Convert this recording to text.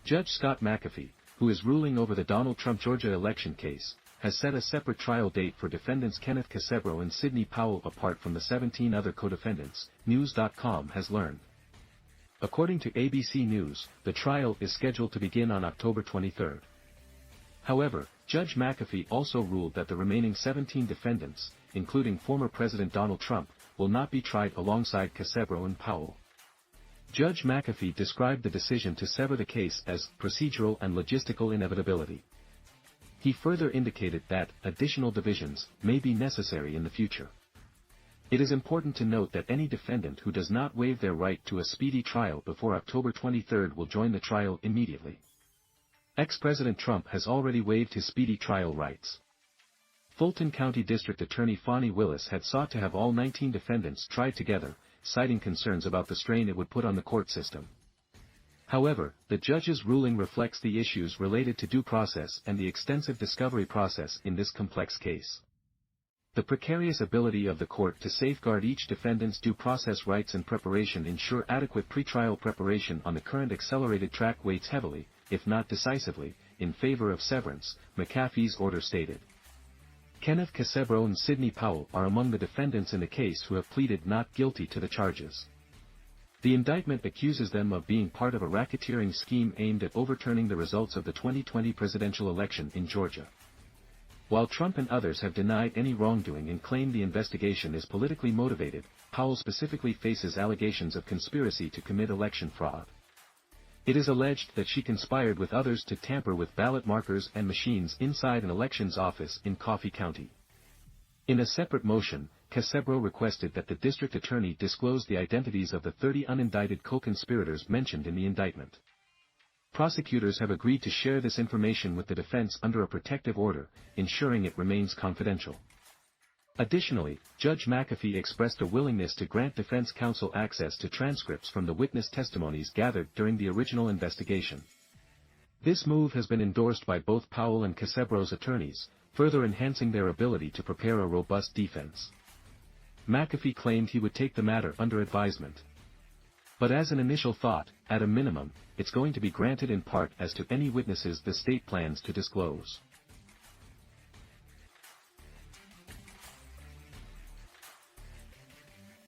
Judge Scott McAfee, who is ruling over the Donald Trump Georgia election case, has set a separate trial date for defendants Kenneth Chesebro and Sidney Powell apart from the 17 other co-defendants, News.com has learned. According to ABC News, the trial is scheduled to begin on October 23. However, Judge McAfee also ruled that the remaining 17 defendants, including former President Donald Trump, will not be tried alongside Chesebro and Powell. Judge McAfee described the decision to sever the case as procedural and logistical inevitability. He further indicated that additional divisions may be necessary in the future. It is important to note that any defendant who does not waive their right to a speedy trial before October 23 will join the trial immediately. Ex-President Trump has already waived his speedy trial rights. Fulton County District Attorney Fani Willis had sought to have all 19 defendants tried together, citing concerns about the strain it would put on the court system. However, the judge's ruling reflects the issues related to due process and the extensive discovery process in this complex case. The precarious ability of the court to safeguard each defendant's due process rights and preparation ensure adequate pretrial preparation on the current accelerated track weighs heavily, if not decisively, in favor of severance, McAfee's order stated. Kenneth Chesebro and Sidney Powell are among the defendants in the case who have pleaded not guilty to the charges. The indictment accuses them of being part of a racketeering scheme aimed at overturning the results of the 2020 presidential election in Georgia. While Trump and others have denied any wrongdoing and claimed the investigation is politically motivated, Powell specifically faces allegations of conspiracy to commit election fraud. It is alleged that she conspired with others to tamper with ballot markers and machines inside an elections office in Coffee County. In a separate motion, Chesebro requested that the district attorney disclose the identities of the 30 unindicted co-conspirators mentioned in the indictment. Prosecutors have agreed to share this information with the defense under a protective order, ensuring it remains confidential. Additionally, Judge McAfee expressed a willingness to grant defense counsel access to transcripts from the witness testimonies gathered during the original investigation. This move has been endorsed by both Powell and Chesebro's attorneys, further enhancing their ability to prepare a robust defense. McAfee claimed he would take the matter under advisement. But as an initial thought, at a minimum, it's going to be granted in part as to any witnesses the state plans to disclose.